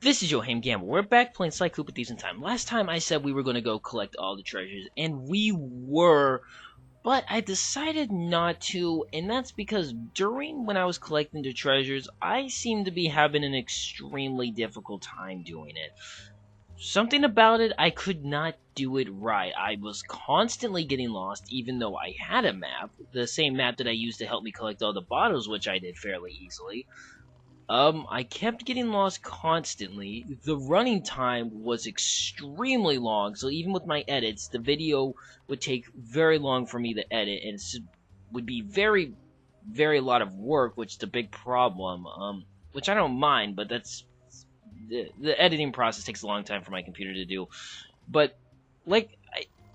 This is Joachim Gamble. We're back playing Sly Cooper Thieves in Time. Last time I said we were going to go collect all the treasures, and we were, but I decided not to, and that's because during when I was collecting the treasures, I seemed to be having an extremely difficult time doing it. Something about it, I could not do it right. I was constantly getting lost, even though I had a map, the same map that I used to help me collect all the bottles, which I did fairly easily. I kept getting lost constantly. The running time was extremely long, so even with my edits, the video would take very long for me to edit, and it would be very a lot of work, which is a big problem. Which I don't mind, but that's the editing process takes a long time for my computer to do. But like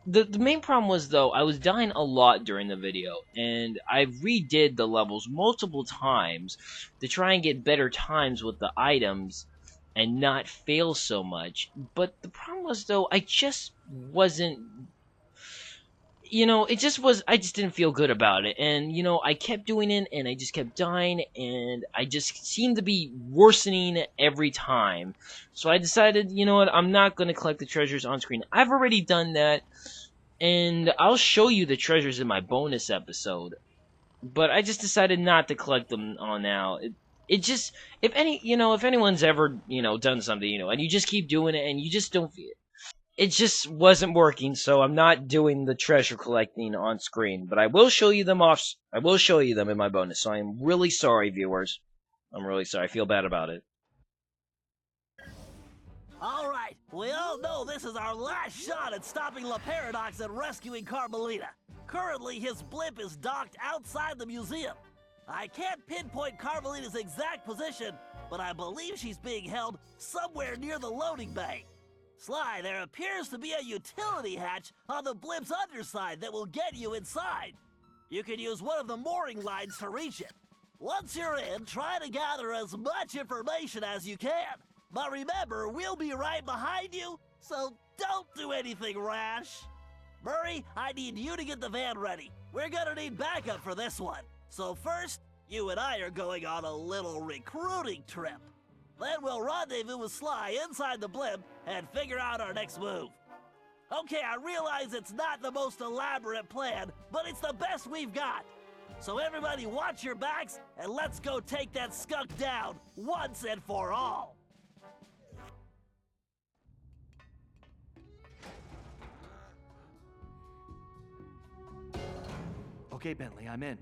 the main problem was, though, I was dying a lot during the video, and I redid the levels multiple times to try and get better times with the items and not fail so much. But the problem was, though, I just wasn't, it just was, I just didn't feel good about it. And, I kept doing it, and I just kept dying, and I just seemed to be worsening every time. So I decided, you know what, I'm not going to collect the treasures on screen. I've already done that, and I'll show you the treasures in my bonus episode. But I just decided not to collect them on now. It just, if anyone's ever, done something, and you just keep doing it, and you just don't feel it just wasn't working, so I'm not doing the treasure collecting on screen. But I will show you them I will show you them in my bonus. So I'm really sorry, viewers. I'm really sorry. I feel bad about it. Alright, we all know this is our last shot at stopping La Paradox and rescuing Carmelita. Currently, his blimp is docked outside the museum. I can't pinpoint Carmelita's exact position, but I believe she's being held somewhere near the loading bay. Sly, there appears to be a utility hatch on the blimp's underside that will get you inside. You can use one of the mooring lines to reach it. Once you're in, try to gather as much information as you can. But remember, we'll be right behind you, so don't do anything rash. Murray, I need you to get the van ready. We're gonna need backup for this one. So first, you and I are going on a little recruiting trip. Then we'll rendezvous with Sly inside the blimp and figure out our next move. Okay, I realize it's not the most elaborate plan, but it's the best we've got. So everybody watch your backs, and let's go take that skunk down once and for all. Okay, Bentley, I'm in.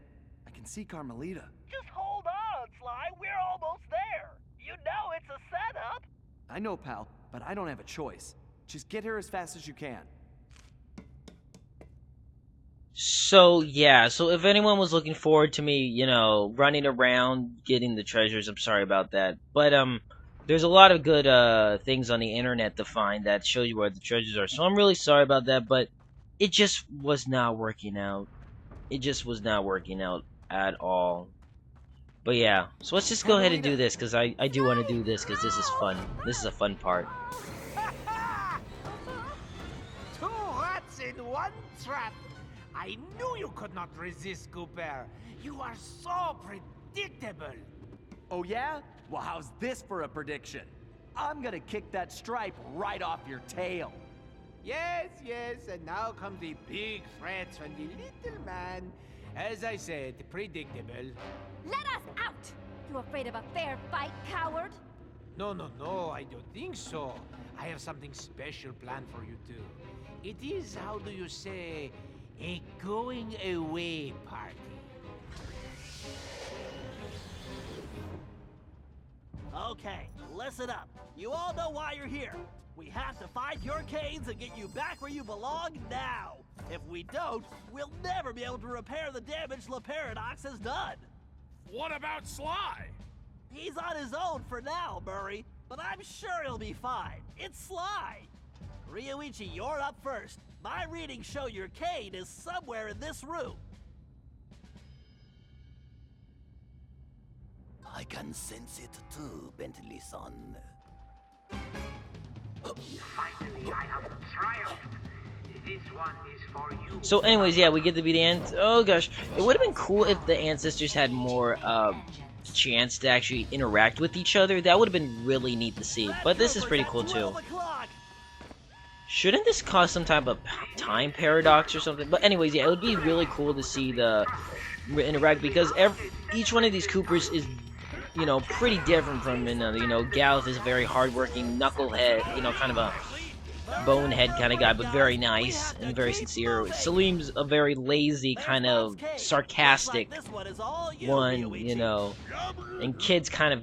I can see Carmelita. Just hold on, Sly. We're almost there. You know it's a setup. I know, pal, but I don't have a choice. Just get here as fast as you can. So, yeah. So if anyone was looking forward to me, running around getting the treasures, I'm sorry about that. But, there's a lot of good, things on the internet to find that show you where the treasures are. So I'm really sorry about that, but it just was not working out. It just was not working out at all. But yeah, so let's just go ahead and do this, because I do want to do this, because this is fun. This is a fun part. Two rats in one trap. I knew you could not resist, Cooper. You are so predictable. Oh yeah? Well, how's this for a prediction? I'm gonna kick that stripe right off your tail. Yes, and now come the big threats from the little man. As I said, predictable. Let us out! You afraid of a fair fight, coward? No, I don't think so. I have something special planned for you two. It is, how do you say, a going away party. Okay, listen up. You all know why you're here. We have to find your canes and get you back where you belong now. If we don't, we'll never be able to repair the damage La Paradox has done. What about Sly? He's on his own for now, Murray, but I'm sure he'll be fine. It's Sly. Ryoichi, you're up first. My readings show your cane is somewhere in this room. I can sense it too, Bentley-son. Finally, I have triumphed. This one is for you. So anyways, yeah, we get to be the ant. Oh gosh, it would have been cool if the ancestors had more chance to actually interact with each other, that would have been really neat to see. But this is pretty cool too. Shouldn't this cause some type of time paradox or something? But anyways, yeah, it would be really cool to see the interact because each one of these Coopers is, you know, pretty different from another. You know, Gareth is a very hardworking knucklehead, you know, kind of a bonehead kind of guy, but very nice and very sincere. Salim's a very lazy, kind of sarcastic one, you know, and Kid's kind of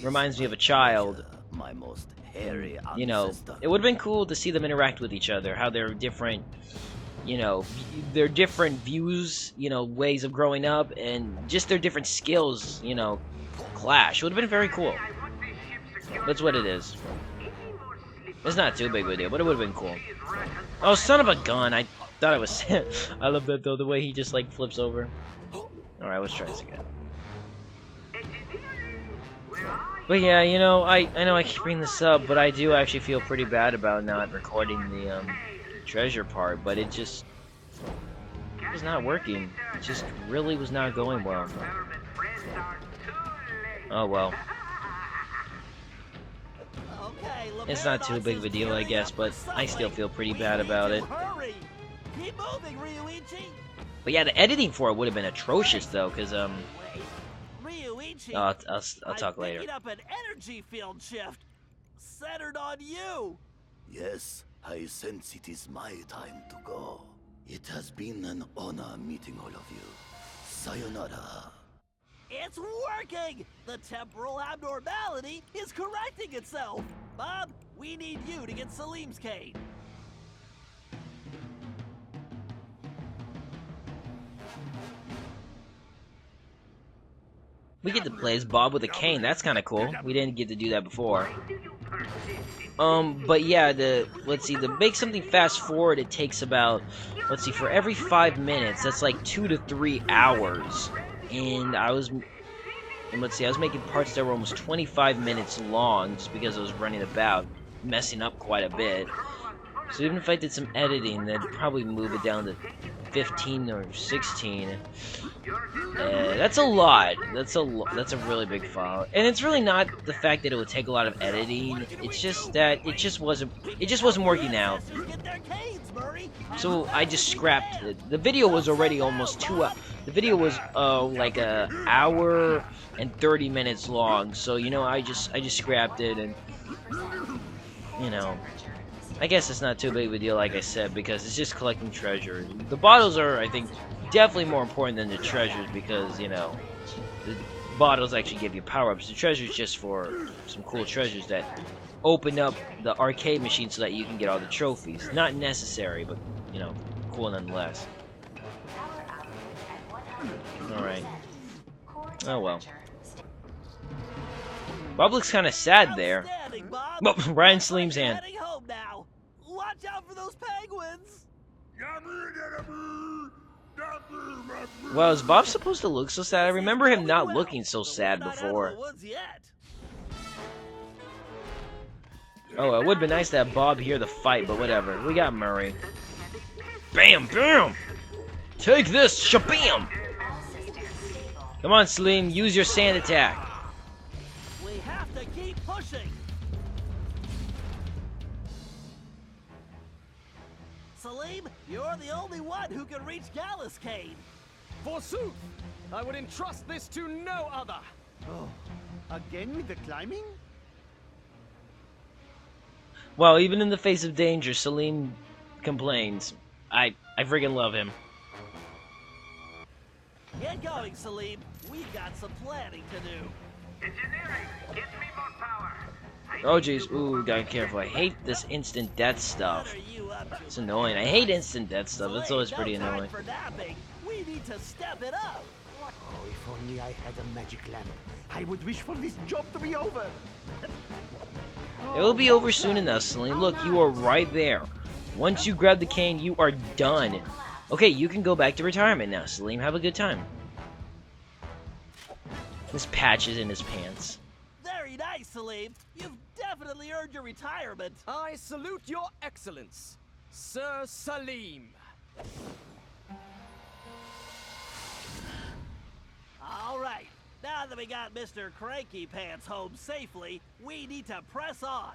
reminds me of a child. My most hairy You know, ancestor. it would have been cool to see them interact with each other, how they're different, you know, their different views, you know, ways of growing up, and just their different skills, you know, clash. It would have been very cool. That's what it is. It's not too big of a deal, but it would have been cool. Oh, son of a gun! I thought it was. I love that though, the way he just like flips over. Alright, let's try this again. But yeah, you know, I know I keep bringing this up, but I do actually feel pretty bad about not recording the treasure part, but it just was not working. It just really was not going well. Oh well. It's not too big of a deal, I guess, but I still feel pretty bad about it. But yeah, the editing for it would have been atrocious though, because I'll talk later. Up an energy field shift centered on you. Yes, I sense it is my time to go. It has been an honor meeting all of you. Sayonara. It's working! The temporal abnormality is correcting itself! Bob, we need you to get Salim's cane. We get to play as Bob with a cane. That's kind of cool. We didn't get to do that before. But yeah, let's see, to make something fast forward, it takes about, let's see, for every 5 minutes, that's like 2 to 3 hours. And let's see, I was making parts that were almost 25 minutes long just because I was running about, messing up quite a bit. So even if I did some editing, that'd probably move it down to 15 or 16. That's a lot. That's a really big file. And it's really not the fact that it would take a lot of editing. It's just that it just wasn't working out. So I just scrapped it. The video was already almost 2 hours. The video was like an hour and 30 minutes long. So you know, I just scrapped it, and you know, I guess it's not too big of a deal, like I said, because it's just collecting treasures. The bottles are, I think, definitely more important than the treasures because, you know, the bottles actually give you power-ups. The treasures just for some cool treasures that open up the arcade machine so that you can get all the trophies. Not necessary, but, you know, cool nonetheless. Alright. Oh well. Bob looks kind of sad there. Oh, Ryan Salim's hand. Watch out for those penguins! Well, is Bob supposed to look so sad? I remember him not looking so sad before. Oh, it would have been nice to have Bob hear the fight, but whatever. We got Murray. Bam! Bam! Take this! Shabam! Come on, Salim. Use your sand attack. We have to keep pushing. Salim, you're the only one who can reach Gallus Cave. Forsooth! I would entrust this to no other! Oh, again with the climbing? Well, even in the face of danger, Salim complains. I friggin' love him. Get going, Salim. We've got some planning to do. Engineering, give me more power. Oh jeez, ooh, gotta be careful. I hate this instant death stuff. It's annoying. I hate instant death stuff. It's always pretty annoying. For napping. We need to step it up. Oh, if only I had a magic lamp. I would wish for this job to be over. It will be over soon enough, Salim. Look, you are right there. Once you grab the cane, you are done. Okay, you can go back to retirement now, Salim. Have a good time. This patch is in his pants. Very nice, Salim. You've definitely earned your retirement. I salute your excellence, Sir Salim. All right, Now that we got Mr. Cranky Pants home safely, we need to press on.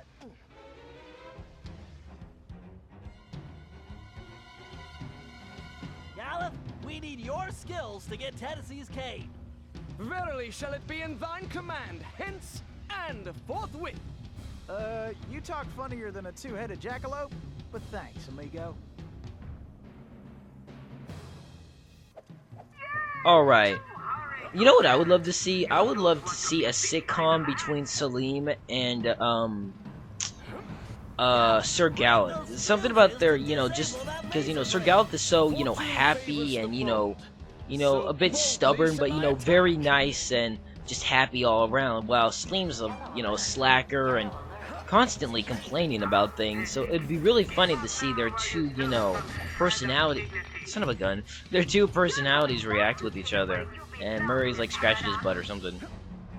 Gallup, we need your skills to get Tennessee's cane. Verily shall it be in thine command, hence and forthwith. You talk funnier than a two-headed jackalope, but thanks, amigo. Alright. You know what I would love to see? I would love to see a sitcom between Salim and, Sir Gallant. Something about their, just because, Sir Gallant is so, happy and, a bit stubborn, but, very nice and just happy all around, while Salim's a, slacker and constantly complaining about things. So it'd be really funny to see their two, personality. Son of a gun. Their two personalities react with each other. And Murray's like scratching his butt or something.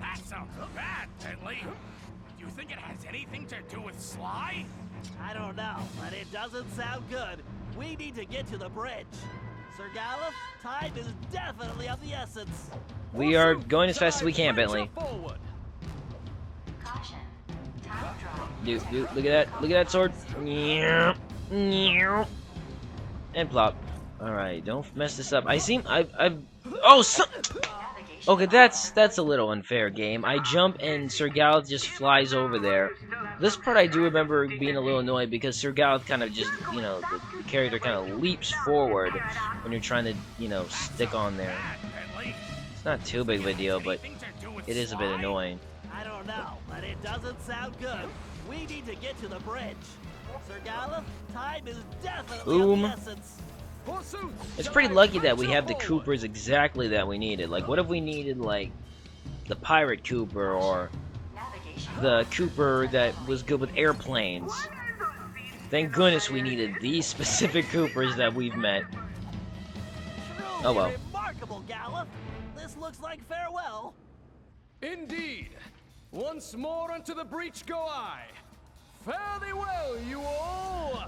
That sounds bad, Bentley. Do you think it has anything to do with Sly? I don't know, but it doesn't sound good. We need to get to the bridge. Sir Gallup, time is definitely of the essence. We are going as fast as we can, Bentley. Caution. Time drop. Dude, look at that sword. And plop. Alright, don't mess this up. Okay, that's a little unfair, game. I jump and Sir Gallup just flies over there. This part I do remember being a little annoyed because Sir Gallup kind of just, the character kind of leaps forward when you're trying to, stick on there. It's not too big of a deal, but it is a bit annoying. I don't know, but it doesn't sound good. We need to get to the bridge. Sir Gallup, time is definitely of the essence. It's pretty lucky that we have the Coopers exactly that we needed. Like, what if we needed, like, the Pirate Cooper or the Cooper that was good with airplanes? Thank goodness we needed these specific Coopers that we've met. Oh well. Remarkable, Gallup. This looks like farewell. Indeed. Once more unto the breach go I. Fare thee well, you all.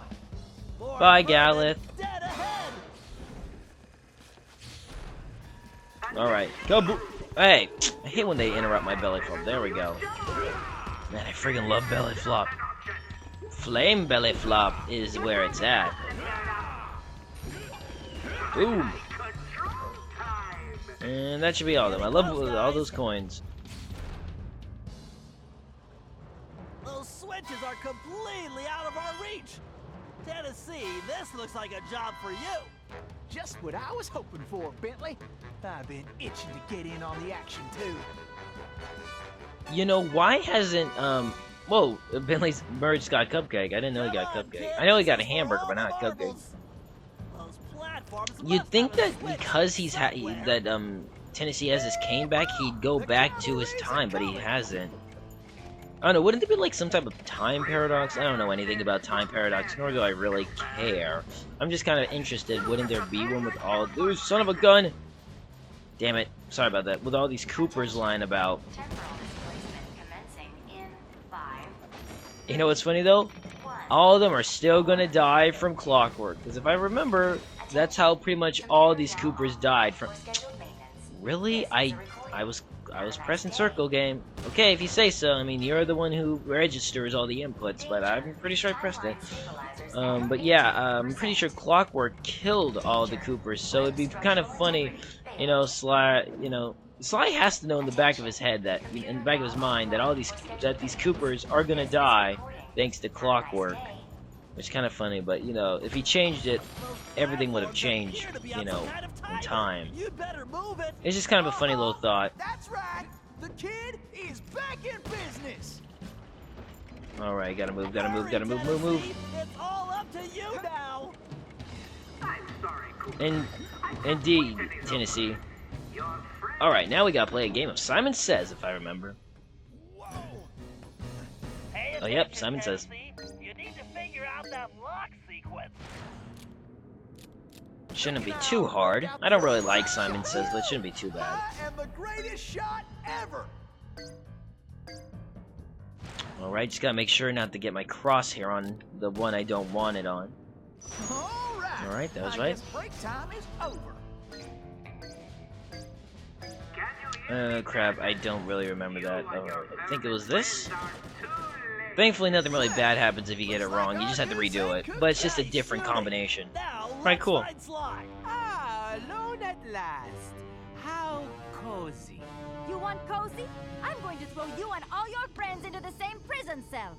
Bye, Gallup. Dead ahead. Alright, go Hey, I hate when they interrupt my belly flop. There we go. Man, I freaking love belly flop. Flame belly flop is where it's at. Boom. And that should be all of them. I love all those coins. Those switches are completely out of our reach. Tennessee, this looks like a job for you. Just what I was hoping for, Bentley. I've been itching to get in on the action, too. Why hasn't, whoa, Bentley's merged got Cupcake. I didn't know he got Cupcake. I know he got a hamburger, but not a Cupcake. You'd think that because Tennessee has his cane back, he'd go back to his time, but he hasn't. I don't know, wouldn't there be like some type of time paradox? I don't know anything about time paradox, nor do I really care. I'm just kind of interested, wouldn't there be one with all... Ooh, son of a gun! Damn it, sorry about that. With all these Coopers lying about. You know what's funny though? All of them are still gonna die from clockwork. Because if I remember, that's how pretty much all these Coopers died from... Really? I was pressing circle, game. Okay, if you say so. I mean, you're the one who registers all the inputs, but I'm pretty sure I pressed it. But yeah, I'm pretty sure Clockwork killed all the Coopers, so it'd be kind of funny, Sly has to know in the back of his head that, in the back of his mind, that these Coopers are gonna die thanks to Clockwork. Which is kind of funny, but, if he changed it, everything would have changed, in time. It's just kind of a funny little thought. That's right. The kid is back in business. Alright, gotta move, move. It's all up to you now. I'm sorry, Indeed, Tennessee. Alright, now we gotta play a game of Simon Says, if I remember. Oh, yep, Simon Says. You need to figure out that lock sequence. Shouldn't be too hard. I don't really like Simon Says, but it shouldn't be too bad. I am the greatest shot ever. Alright, just gotta make sure not to get my crosshair on the one I don't want it on. Alright, that was right. Break time is over. Crap, I don't really remember that. I think it was this? Thankfully, nothing really bad happens if you get it wrong. You just have to redo it. But it's just a different combination. Right, cool. Ah, alone at last. How cozy. You want cozy? I'm going to throw you and all your friends into the same prison cell.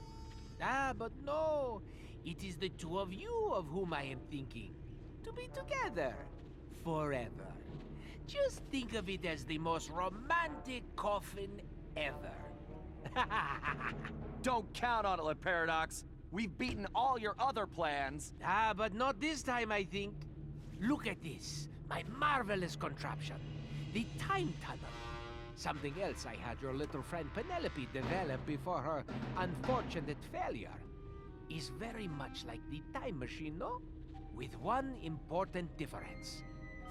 Ah, but no. It is the two of you of whom I am thinking. To be together. Forever. Just think of it as the most romantic coffin ever. Don't count on it, Le Paradox. We've beaten all your other plans. Ah, but not this time, I think. Look at this. My marvelous contraption. The time tunnel. Something else I had your little friend Penelope develop before her unfortunate failure. Is very much like the time machine, no? With one important difference.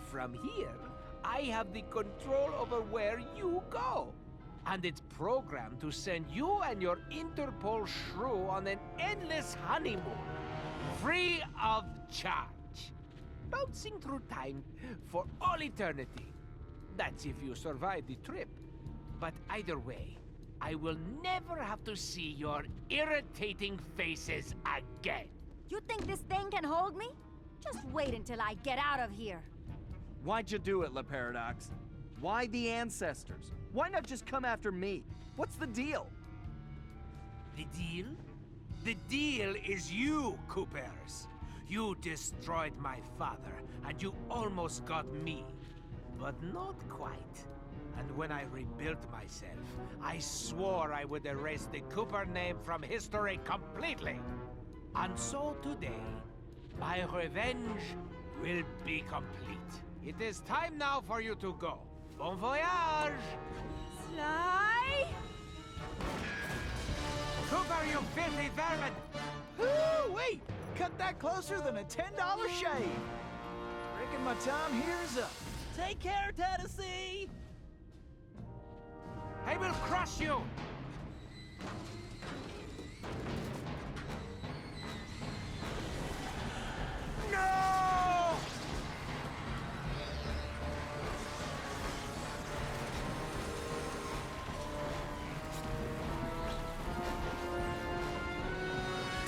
From here, I have the control over where you go. And it's programmed to send you and your Interpol shrew on an endless honeymoon. Free of charge. Bouncing through time for all eternity. That's if you survive the trip. But either way, I will never have to see your irritating faces again. You think this thing can hold me? Just wait until I get out of here. Why'd you do it, Le Paradox? Why the ancestors? Why not just come after me? What's the deal? The deal? The deal is you, Coopers. You destroyed my father, and you almost got me. But not quite. And when I rebuilt myself, I swore I would erase the Cooper name from history completely. And so today, my revenge will be complete. It is time now for you to go. Bon voyage! Sly? Cooper, you filthy vermin! Ooh, wait! Cut that closer than a $10 shave. Reckon my time here is up. Take care, Tennessee! I will crush you! No!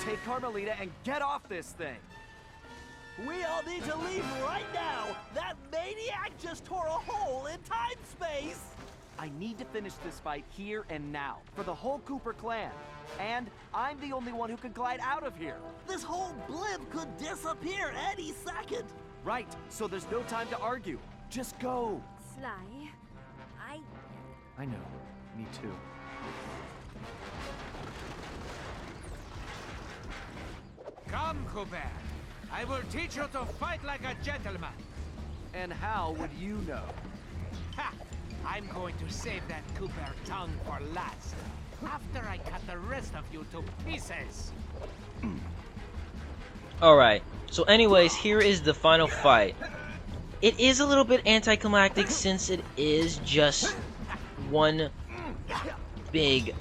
Take Carmelita and get off this thing. We all need to leave right now! That maniac just tore a hole in time-space! I need to finish this fight here and now, for the whole Cooper clan. And I'm the only one who can glide out of here. This whole blimp could disappear any second! Right, so there's no time to argue. Just go. Sly, I know. Me too. Come, Cooper. I will teach you to fight like a gentleman. And how would you know? Ha! I'm going to save that Cooper tongue for last. After I cut the rest of you to pieces. Alright, so anyways, here is the final fight. It is a little bit anticlimactic since it is just one big,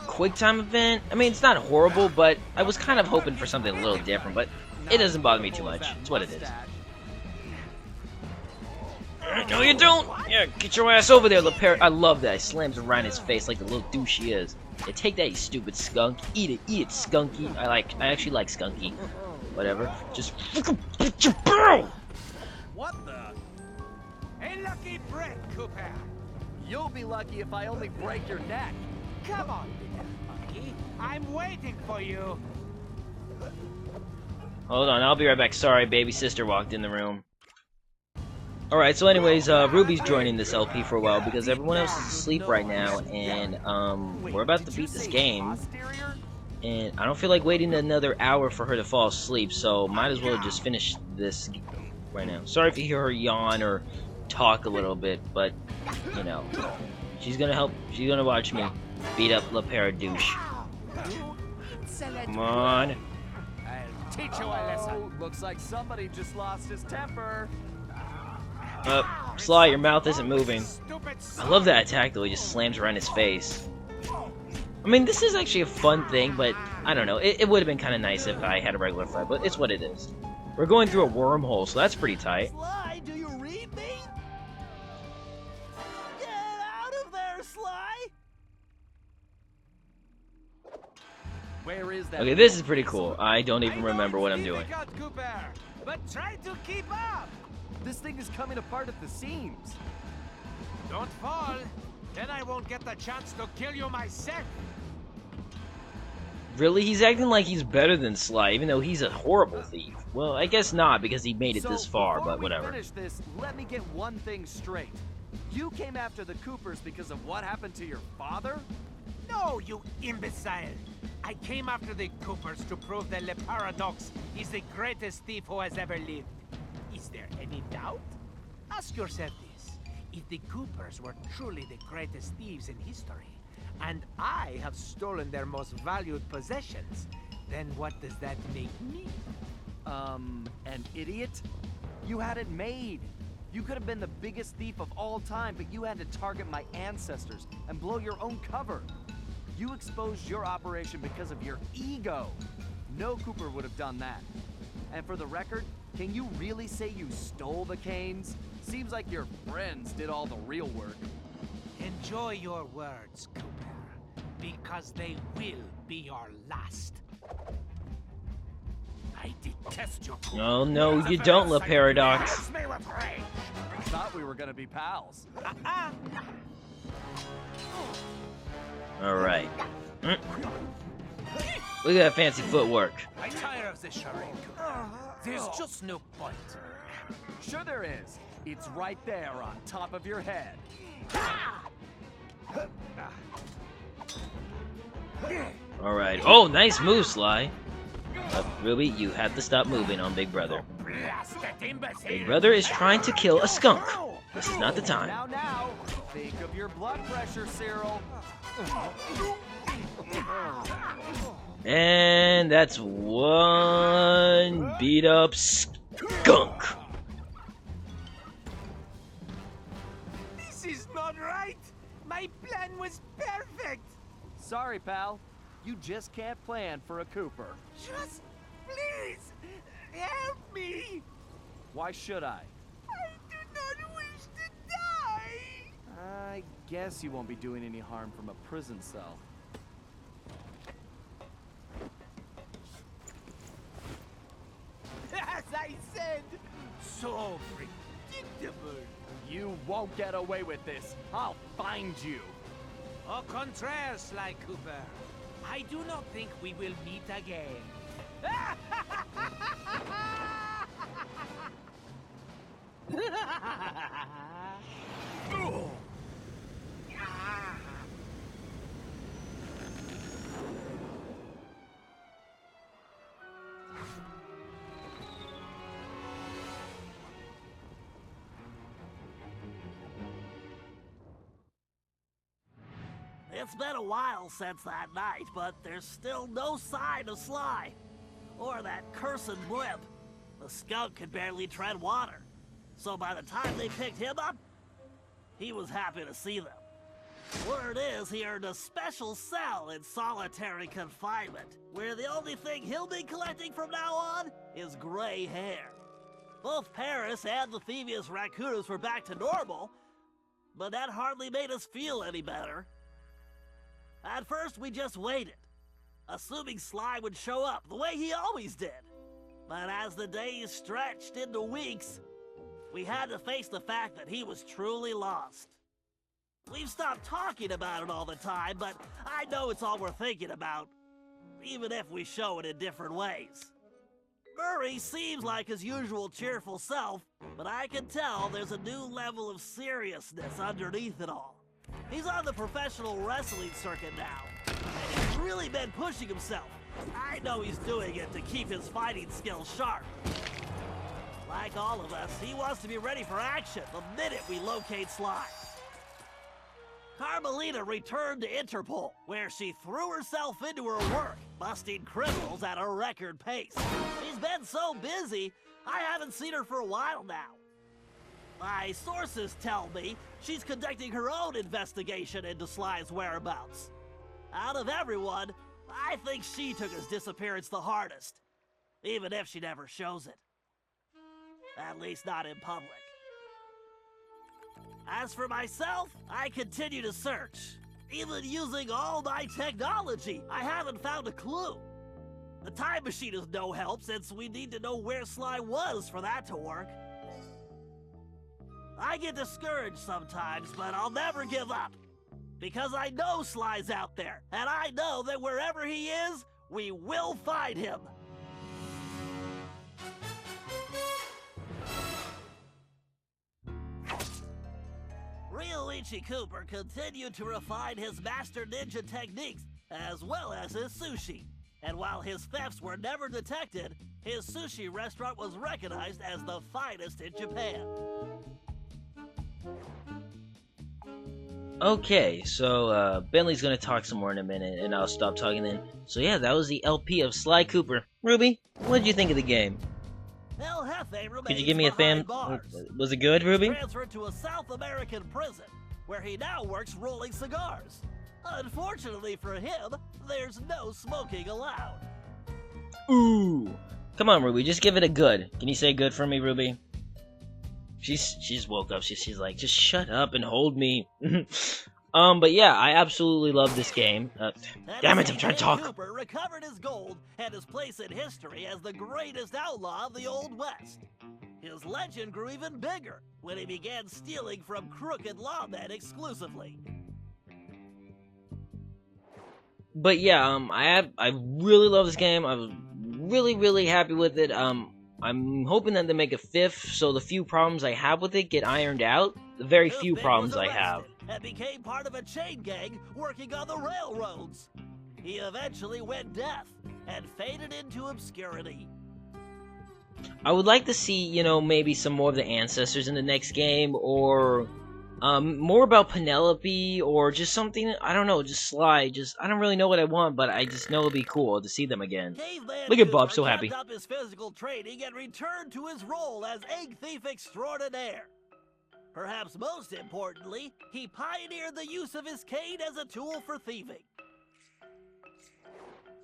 quick time event. I mean, it's not horrible, but I was kind of hoping for something a little different, but it doesn't bother me too much. It's what it is. No, you don't! Yeah, get your ass over there, LePere. I love that. He slams around his face like the little douche he is. Yeah, take that, you stupid skunk. Eat it, Skunky. I actually like Skunky. Whatever. Just get your barrel! What the? A lucky break, Cooper. You'll be lucky if I only break your neck. Come on, little monkey. I'm waiting for you. Hold on, I'll be right back. Sorry, baby sister walked in the room. Alright, so anyways, Ruby's joining this LP for a while because everyone else is asleep right now, and we're about to beat this game. And I don't feel like waiting another hour for her to fall asleep, so might as well just finish this right now. Sorry if you hear her yawn or talk a little bit, but, you know, she's gonna watch me beat up LePere douche. Come on. I'll teach you a lesson. Looks like somebody just lost his temper. Sly, your mouth isn't moving. I love that attack though, he just slams around his face. I mean, this is actually a fun thing, but I don't know, it would have been kind of nice if I had a regular fight, but it's what it is. We're going through a wormhole, so that's pretty tight. Sly, do you read me? Where is that? Okay, this is pretty cool. I don't even remember what I'm It's doing. difficult, Cooper, but try to keep up. This thing is coming apart at the seams. Don't fall, then I won't get the chance to kill you myself. Really? He's acting like he's better than Sly, even though he's a horrible thief. Well, I guess not, because he made it this far, but whatever. Before we finish this, let me get one thing straight. You came after the Coopers because of what happened to your father? No, you imbecile. I came after the Coopers to prove that Le Paradox is the greatest thief who has ever lived. Is there any doubt? Ask yourself this. If the Coopers were truly the greatest thieves in history, and I have stolen their most valued possessions, then what does that make me? An idiot? You had it made. You could have been the biggest thief of all time, but you had to target my ancestors and blow your own cover. You exposed your operation because of your ego. No Cooper would have done that. And for the record, can you really say you stole the canes? Seems like your friends did all the real work. Enjoy your words, Cooper, because they will be your last. I detest you. Oh, no, you don't, Le Paradox. Fills me with rage. I thought we were gonna be pals. Alright. Look at that fancy footwork. I tire of this charade, Cooper. There's just no point. Sure there is. It's right there on top of your head. Alright. Oh, nice move, Sly. But Ruby, you have to stop moving on Big Brother. Blasted imbecile. Big Brother is trying to kill a skunk. This is not the time. Now, think of your blood pressure, Cyril. And that's one beat up skunk. This is not right. My plan was perfect. Sorry, pal. You just can't plan for a Cooper. Just please help me. Why should I? I do not wish to die. I guess you won't be doing any harm from a prison cell. As I said, so predictable. You won't get away with this. I'll find you. Au contraire, Sly Cooper. I do not think we will meet again. It's been a while since that night, but there's still no sign of Sly. Or that cursed blimp. The skunk could barely tread water. So by the time they picked him up, he was happy to see them. Word is he earned a special cell in solitary confinement, where the only thing he'll be collecting from now on is gray hair. Both Paris and the Thievius Raccoonus were back to normal, but that hardly made us feel any better. At first, we just waited, assuming Sly would show up the way he always did. But as the days stretched into weeks, we had to face the fact that he was truly lost. We've stopped talking about it all the time, but I know it's all we're thinking about, even if we show it in different ways. Murray seems like his usual cheerful self, but I can tell there's a new level of seriousness underneath it all. He's on the professional wrestling circuit now, and he's really been pushing himself. I know he's doing it to keep his fighting skills sharp. Like all of us, he wants to be ready for action the minute we locate Sly. Carmelita returned to Interpol, where she threw herself into her work, busting criminals at a record pace. She's been so busy, I haven't seen her for a while now. My sources tell me she's conducting her own investigation into Sly's whereabouts. Out of everyone, I think she took his disappearance the hardest, even if she never shows it. At least not in public. As for myself, I continue to search, Even using all my technology, I haven't found a clue. The time machine is no help since we need to know where Sly was for that to work. I get discouraged sometimes, but I'll never give up. Because I know Sly's out there, and I know that wherever he is, we will find him. Ryoichi Cooper continued to refine his master ninja techniques as well as his sushi. And while his thefts were never detected, his sushi restaurant was recognized as the finest in Japan. Okay, so Bentley's gonna talk some more in a minute, and I'll stop talking then. So yeah, that was the LP of Sly Cooper. Ruby, what did you think of the game? El Jefe remains Could you give me a fan? behind bars. Was it good, Ruby? Transferred to a South American prison, where he now works rolling cigars. Unfortunately for him, there's no smoking allowed. Ooh, come on, Ruby, just give it a good. Can you say good for me, Ruby? She's woke up. She's like, just shut up and hold me. But yeah, I absolutely love this game. Damn it, I'm trying to talk. Cooper recovered his gold and his place in history as the greatest outlaw of the Old West. His legend grew even bigger when he began stealing from crooked lawmen exclusively. But yeah, I really love this game. I was really happy with it. I'm hoping that they make a fifth, so the few problems I have with it get ironed out. The very few problems I have. And became part of a chain gang working on the railroads. He eventually went deaf and faded into obscurity. I would like to see, you know, maybe some more of the ancestors in the next game, or more about Penelope, or just something, I don't know, just Sly. I don't really know what I want, but I just know it'll be cool to see them again. Caveman Look at Bob, Cooper so happy. kept up his physical training and returned to his role as egg thief extraordinaire. Perhaps most importantly, he pioneered the use of his cane as a tool for thieving.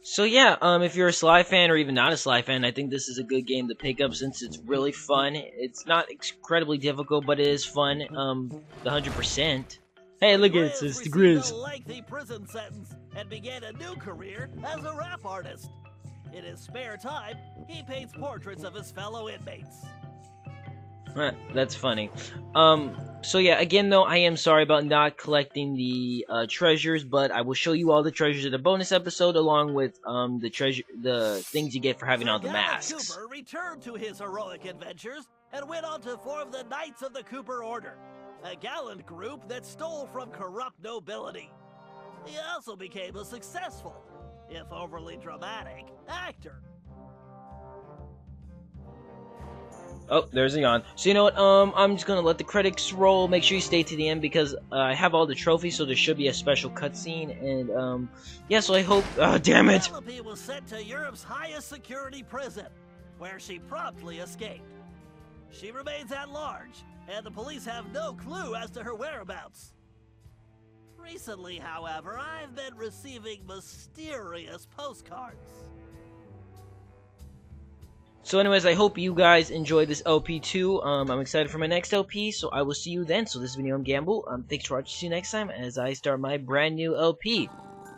So yeah, if you're a Sly fan or even not a Sly fan, I think this is a good game to pick up since it's really fun. It's not incredibly difficult, but it is fun. The 100%. Hey, look at it, says the Grizz. A lengthy prison sentence and began a new career as a rap artist. In his spare time, he paints portraits of his fellow inmates. That's funny. So yeah, again though, I am sorry about not collecting the treasures, but I will show you all the treasures in a bonus episode, along with the things you get for having all the masks. Cooper returned to his heroic adventures and went on to form the Knights of the Cooper Order, a gallant group that stole from corrupt nobility. He also became a successful, if overly dramatic, actor. Oh, there's a yawn. So you know what, I'm just gonna let the credits roll. Make sure you stay to the end because I have all the trophies, so there should be a special cutscene, and yeah, so I hope, damn it! Penelope was sent to Europe's highest security prison, where she promptly escaped. She remains at large, and the police have no clue as to her whereabouts. Recently, however, I've been receiving mysterious postcards. So anyways, I hope you guys enjoyed this LP too. I'm excited for my next LP, so I will see you then. So this is Video Gamble. Thanks for watching. See you next time as I start my brand new LP.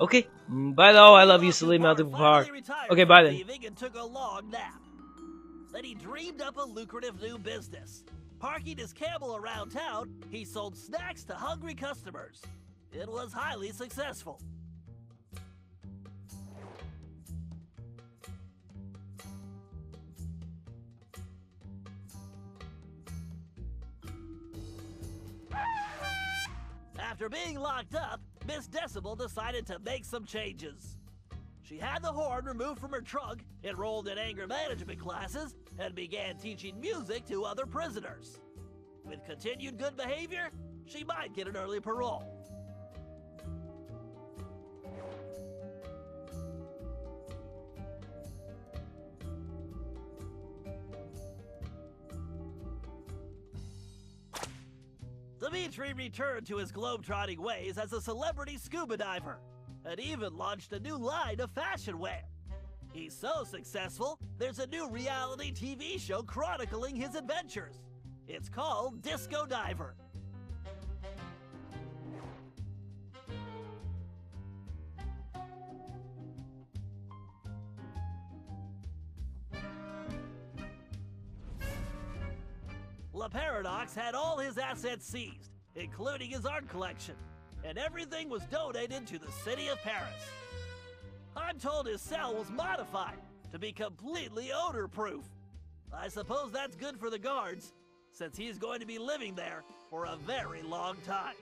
Okay, bye though. I love you, Salim Abdul-Bahar. Okay, bye then. And took a long nap. Then he dreamed up a lucrative new business. Parking his camel around town, he sold snacks to hungry customers. It was highly successful. After being locked up, Miss Decibel decided to make some changes. She had the horn removed from her trunk, enrolled in anger management classes, and began teaching music to other prisoners. With continued good behavior, she might get an early parole. Dimitri returned to his globe-trotting ways as a celebrity scuba diver, and even launched a new line of fashion wear. He's so successful, there's a new reality TV show chronicling his adventures. It's called Disco Diver. Le Paradox had all his assets seized, including his art collection, and everything was donated to the city of Paris. I'm told his cell was modified to be completely odor-proof. I suppose that's good for the guards, since he's going to be living there for a very long time.